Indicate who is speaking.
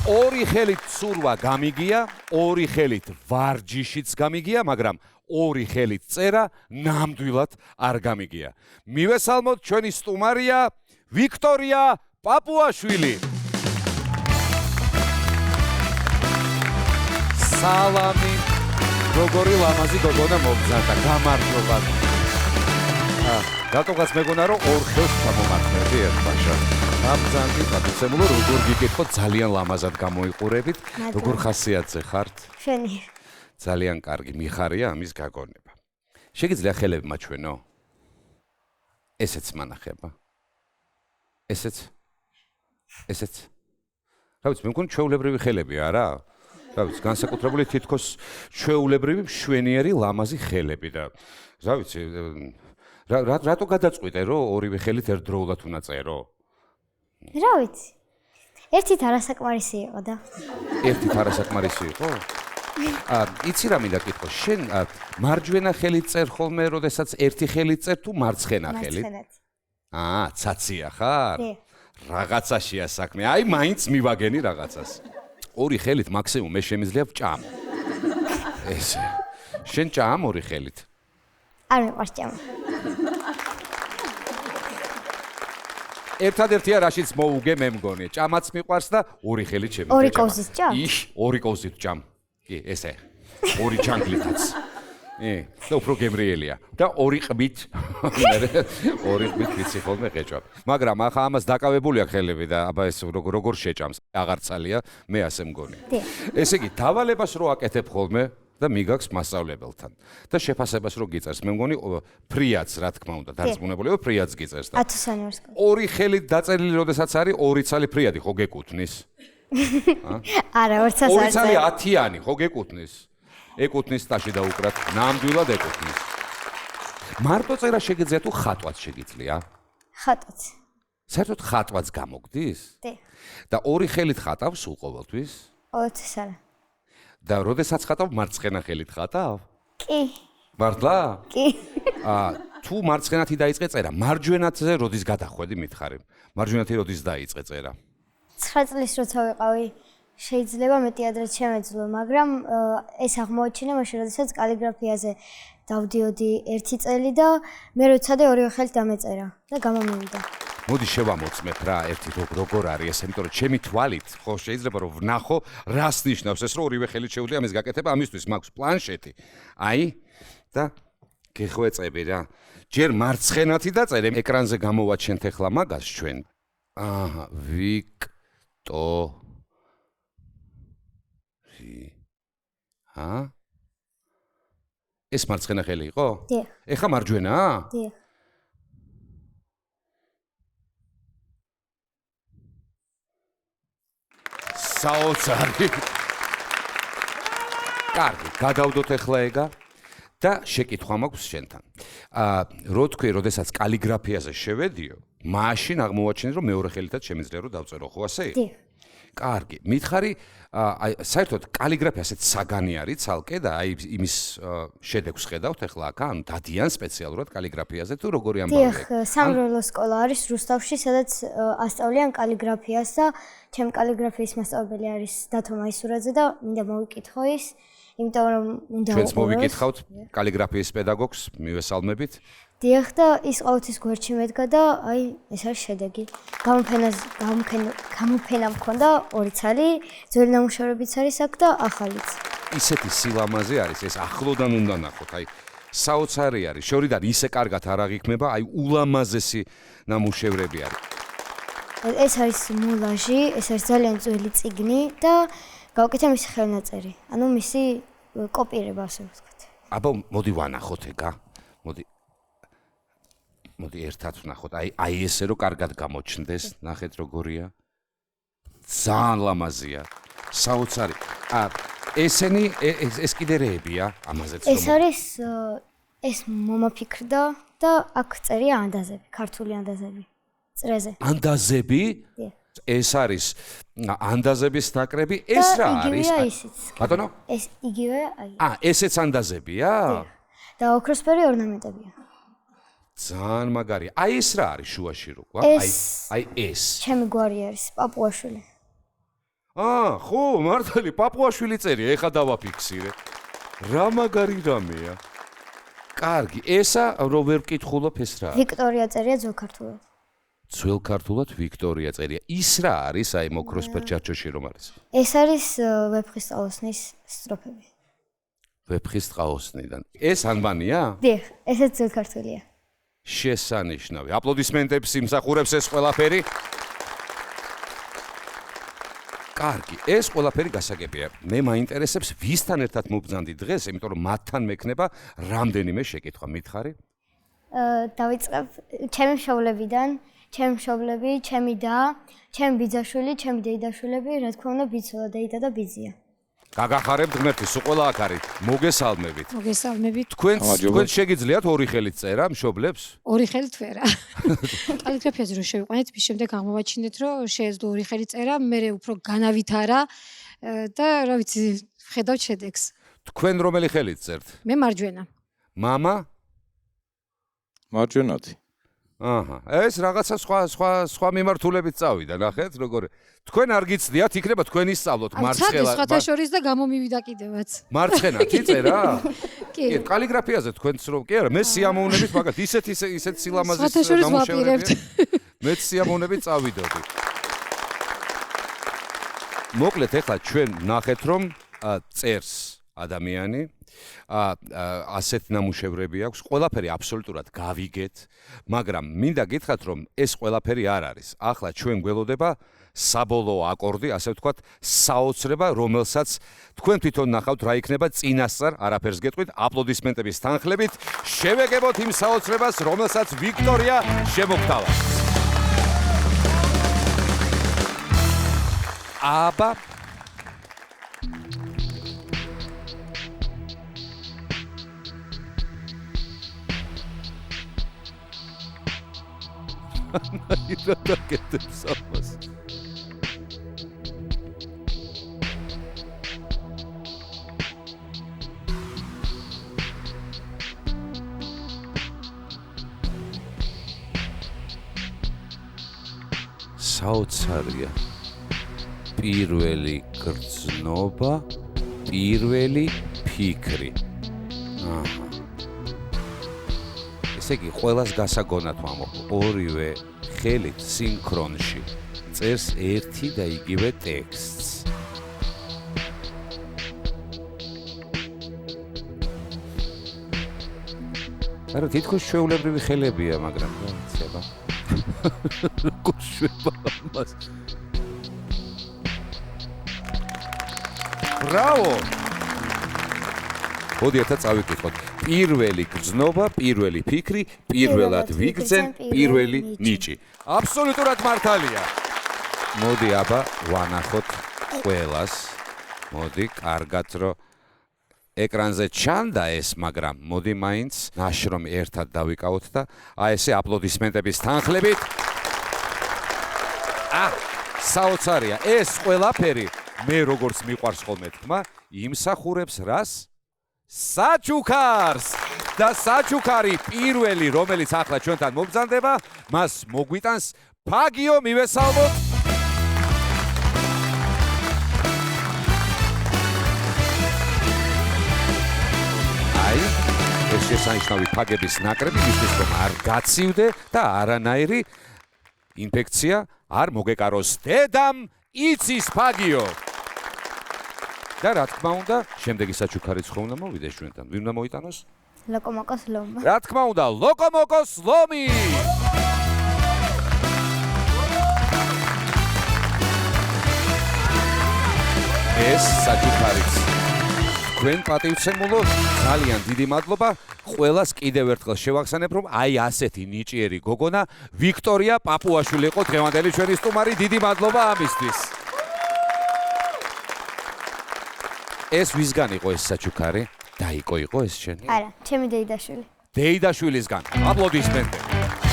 Speaker 1: ორი ხელით ცურვა გამიგია, ორი ხელით ვარჯიშიც გამიგია, მაგრამ ორი ხელით წერა ნამდვილად არ გამიგია. მივესალმოთ ჩვენი სტუმარია ვიქტორია პაპუაშვილი. სალამი, როგორი ლამაზი გოგონა მოგზარდა, გამარჯობა. რატომღაც მეგონა რომ ორ ხელს ჩამომართმევდი ერთმანეთს. აბძანდი პატიცემულო როგორ გიკითხოთ ძალიან ლამაზად გამოიყურებით, როგორ ხასიათზე ხართ?
Speaker 2: შენი.
Speaker 1: ძალიან კარგი, მიხარია ამის გაგონება. შეგიძლია ხელები მაჩვენო? ესეც მანახება. ესეც? რა ვიცი, მე მგონი ჩვეულებრივი ხელებია რა? რა ვიცი, განსაკუთრებული თითქოს ჩვეულებრივი მშვენიერი ლამაზი ხელები და რა ვიცი, რატო გადაწყვიტე რომ ორივე ხელით ერთდროულად უნდა წერო?
Speaker 2: რა ვიცი. ერთით არასაკმარისი იყო და.
Speaker 1: ერთით არასაკმარისი იყო? იცი რა მინდა კითხო, შენ მარჯვენა ხელით წერ ხოლმე, როდესაც ერთი ხელით წერ თუ მარცხენა ხელით?
Speaker 2: მარცხენად.
Speaker 1: ცაცია ხარ?
Speaker 2: კი.
Speaker 1: რაღაცაშია საქმე. აი, მაინც მივაგენი რაღაცას. ორი ხელით მაქსიმუმ მე შემიძლია ვჭამ. ესე. შენ ჭამ ორი ხელით?
Speaker 2: არ მიყვარს ჭამა.
Speaker 1: ერთადერთია რაშიც მოუგე მე მგონი. ჭამაც მიყვარს და ორი ხელით შემიძლია.
Speaker 2: ორი კოვზით ჭამ?
Speaker 1: ორი კოვზით ჭამ. კი, ესე. ორი ჩანგლითაც. და უფრო გემრიელია. და ორი ყბით. ორი ყბით ვიცი ხოლმე ყეჭვავ. მაგრამ ახლა ამას დაკავებული აქვს ხელები და აბა ეს როგორ შეჭამს. აღარ ცალია, მე ასე მგონი. ესე იგი, დავალებას რო აკეთებ ხოლმე და მიგაქვს მასწავლებელთან. და შეფასებას რო გიწერს, მე მგონი ფრიაც რა თქმა უნდა, დარწმუნებულია ფრიაც გიწერს და
Speaker 2: 1000-იანი ვარს.
Speaker 1: ორი ხელით დაწერილი როდესაც არის, ორი ცალი ფრიადი ხო გეკუთვნის?
Speaker 2: არა, 200
Speaker 1: ორი ცალი 10-იანი ხო გეკუთვნის? ეკუთვნის ტაში და უკრათ, ნამდვილად ეკუთვნის. მარტო წერა შეგიძლია თუ ხატვაც შეგიძლია?
Speaker 2: ხატვაც.
Speaker 1: საერთოდ ხატვაც გამოგდის?
Speaker 2: კი.
Speaker 1: და ორი ხელით ხატავს სულ ყოველთვის?
Speaker 2: ყოველთვის არა.
Speaker 1: და როდესაც ხატავ მარცხენა ხელით ხატავ?
Speaker 2: კი.
Speaker 1: მართლა?
Speaker 2: კი.
Speaker 1: თუ მარცხენათი დაიწყე წერა, მარჯვენათზე როდის გადახვედი მითხარი? მარჯვენათი როდის დაიწყე წერა?
Speaker 2: 9 წლის როცა ვიყავი, შეიძლება მეტი ადრეც შემეძლო, მაგრამ ეს აღმოაჩინა მაშინ, როდესაც კალიგრაფიაზე დავდიოდი 1 წელი და მე როცადე ორივე ხელით დამეწერა და გამომივიდა.
Speaker 1: მოდი შევამოწმებ რა, ერთი როგორ არის ეს, იმიტომ რომ ჩემი თვალით ხო შეიძლება რომ ვნახო, რას ნიშნავს ეს, რომ ორივე ხელით შეუძლია ამის გაკეთება, ამისთვის მაქვს პლანშეტი. აი და გეხვეწები რა. ჯერ მარცხენათი დაწერე, ეკრანზე გამოვაჩენთ ახლა მაგას ჩვენ. ეს მარცხენა ხელი იყო?
Speaker 2: დიახ.
Speaker 1: ეხა მარჯვენაა?
Speaker 2: დიახ.
Speaker 1: საოცარი. კარგი, გადავდოთ ახლა ეგა და შეკითხვა მაქვს შენთან. რო თქვი, როდესაც კალიგრაფიაზე შევედიო, მაშინ აღმოვაჩინე, რომ მეორე ხელითაც შემიძლია რომ დავწერო, ხო ასე?
Speaker 2: დიახ.
Speaker 1: კარგი, მითხარი, საერთოდ კალიგრაფია ასეთ საგანი არის ცალკე და აი იმის შედეგს ხედავთ ახლა აქ, ანუ დადიან სპეციალურად კალიგრაფიაზე თუ როგორი ამბავია?
Speaker 2: დიახ, სამრევლო სკოლა არის რუსთავში, სადაც ასწავლიან კალიგრაფიას და ჩემი კალიგრაფიის მასწავლებელი არის დათო მაისურაძე და მინდა მოვიკითხო ის, იმიტომ რომ უნდა
Speaker 1: ჩვენც მოვიკითხავთ კალიგრაფიის პედაგოგს, მივესალმებით.
Speaker 2: დიახ და ის ყოველთვის გვერდში მედგა და აი ეს არის შედეგი. გამოფენა მქონდა ორი ცალი, ძველი ნამუშევრებიც არის აქ და ახალიც.
Speaker 1: ისეთი სილამაზე არის, ეს ახლოდან უნდა ნახოთ, აი საოცარი არის, შორიდან ისე კარგად არ აღიქმება, აი ულამაზესი ნამუშევრები არის.
Speaker 2: ეს არის მულაჟი, ეს არის ძალიან ძველი წიგნი და გავკეთე მისი ხელნაწერი. ანუ მისი კოპირება ასე ვთქვათ.
Speaker 1: აბა მოდი ვანახოთ ეგა. მოდი ერთად ვნახოთ. აი ესე რომ კარგად გამოჩნდეს, ნახეთ როგორია. ძალიან ლამაზია. საოცარი. ესენი ეს კიდე რეებია, ამაზეც რომ.
Speaker 2: ეს არის ეს მომაფიქრდა და აქ წერია ანდაზები, ქართული ანდაზები. წრეზე.
Speaker 1: ანდაზები?
Speaker 2: დიახ.
Speaker 1: ეს არის ანდაზების ნაკრები, ეს რა არის?
Speaker 2: იგივეა ისიც.
Speaker 1: ბატონო?
Speaker 2: ეს იგივე აი.
Speaker 1: ესეც ანდაზებია?
Speaker 2: და ოქროსფერი ორნამენტებია.
Speaker 1: ძალიან მაგარია. აი ეს რა არის შუაში რო? აი ეს.
Speaker 2: ჩემი გვარი არის, პაპუაშვილი.
Speaker 1: ხო, მართალი, პაპუაშვილი წერია, ეხა დავაფიქსირე. რა მაგარი რამეა. კარგი, ესა რო ვერ ვკითხულობ ეს რა?
Speaker 2: ვიქტორია წერია ძველ ქართულად.
Speaker 1: ძველ ქართულად ვიქტორია წერია. ის რა არის აი მოქროსფერ ჩარჩოში რომ არის?
Speaker 2: ეს არის ვეფხის ტყაოსნის სტროფები.
Speaker 1: ვეფხის ტყაოსნიდან. ეს ანბანია?
Speaker 2: დიახ, ესეც ძველ ქართულია.
Speaker 1: შესანიშნავი. აპლოდისმენტებს იმსახურებს ეს ყველაფერი. კარგი, ეს ყველაფერი გასაგებია. მე მაინტერესებს ვისთან ერთად მობრძანდი დღეს, იმიტომ რომ მათთან მექნება რამდენიმე შეკითხვა. მითხარი?
Speaker 2: დავიწყებ ჩემი მშობლებიდან, ჩემი მშობლები, ჩემი და, ჩემი ბიძაშვილი, ჩემი დეიდაშვილები, რა თქმა უნდა, ბიცოლა, დეიდა და ბიძია.
Speaker 1: გაგახარებთ ღმერთი, სულ ყველა აქ არის. მოგესალმებით.
Speaker 3: მოგესალმებით.
Speaker 1: თქვენ შეგიძლიათ ორი ხელით წერა მშობლებს?
Speaker 3: ორი ხელით ვერა. კალიგრაფიაზე რო შევიყვანეთ, მის შემდეგ აღმოვაჩინეთ, რომ შეეძლო ორი ხელით წერა, მე უფრო განავითარა და რა ვიცი, ხედავთ შედეგს.
Speaker 1: თქვენ რომელი ხელით წერთ?
Speaker 3: მე მარჯვენა.
Speaker 1: მამა?
Speaker 4: მარჯვენათი.
Speaker 1: აჰა, ეს რაღაცა სხვა მიმართულებით წავიდა, ნახეთ, როგორ. თქვენ არ გიცდიათ, იქნება თქვენი სწავლოთ მარცხენა.
Speaker 3: სხვათა შორის და გამომივიდა კიდევაც.
Speaker 1: მარცხენათი წერა?
Speaker 3: კი.
Speaker 1: კალიგრაფიაზე თქვენც რომ კი არა, მე სიამოვნებით მაგათ ისეთ სილამაზის
Speaker 3: სხვათა შორის ვაპირებთ.
Speaker 1: მე სიამოვნებით წავიდოდი. მოკლედ ეხლა ჩვენ ნახეთ რომ წერს ადამიანი ასეთ ნამუშევრები აქვს, ყველაფერი აბსოლუტურად გავიგეთ, მაგრამ მინდა გითხრათ, რომ ეს ყველაფერი არ არის. ახლა ჩვენ გველოდება საბოლოო აკორდი, ასე ვთქვათ, საოცრება, რომელსაც თქვენ თვითონ ნახავთ, რა იქნება წინასწარ, არაფერს გეტყვით, აპლოდისმენტების თანხლებით, შევეგებოთ იმ საოცრებას, რომელსაც ვიქტორია შემოგთავაზ. აბა ირა დაგეთებს ამას. საოცარია. პირველი გრძნობა, პირველი ფიქრი. აჰა. ესე იგი, ყველას გასაგონად ვამბობ, ორივე ხელით სინქრონში წერს ერთი და იგივე ტექსტს. არა, თითქოს ჩვეულებრივი ხელებია, მაგრამ რა ვიცი, აბა. როგორ შვება ამას? ბრავო! მოდი ერთად წავიკითხოთ. პირველი გრძნობა, პირველი ფიქრი, პირველად ვიგრძენ, პირველი ნიჭი. აბსოლუტურად მართალია. მოდი აბა ვანახოთ ყველას. მოდი, კარგად რომ ეკრანზე ჩანდა ეს, მაგრამ მოდი მაინც ნაშრომი ერთად დავიკავოთ და აი ესე აპლოდისმენტების თანხლებით. საოცარია. ეს ყველაფერი მე როგორც მიყვარს ხოლმე თქმა, იმსახურებს რას? საჩუქარს და საჩუქარი პირველი რომელიც ახლა ჩვენთან მობრძანდება მას მოგვიტანს ფაგიო მივესალმოთ აი ეს შესანიშნავი ფაგების ნაკრები მისთვის რომ არ გაცივდე და არანაირი ინფექცია არ მოგეკაროს დედამ იცის ფაგიო და რა თქმა უნდა, შემდეგი საჩუქარიც ხომ უნდა მოვიდეს ჩვენთან. ვინ უნდა მოიტანოს?
Speaker 2: ლოკომოკოს ლომი.
Speaker 1: რა თქმა უნდა, ლოკომოკოს ლომი. ეს საჩუქარიც. თქვენ პატივცემულო, ძალიან დიდი მადლობა. ყველას კიდევ ერთხელ შევახსენებ, რომ აი ასეთი ნიჭიერი გოგონა ვიქტორია პაპუაშვილი იყო დღევანდელი ჩვენი სტუმარი. დიდი მადლობა ამისთვის. ეს ვისგან იყო ეს საჩუქარი? დაიკო იყო ეს შენი?
Speaker 2: არა, ჩემი დეიდაშვილი.
Speaker 1: დეიდაშვილისგან. აპლოდისმენტები.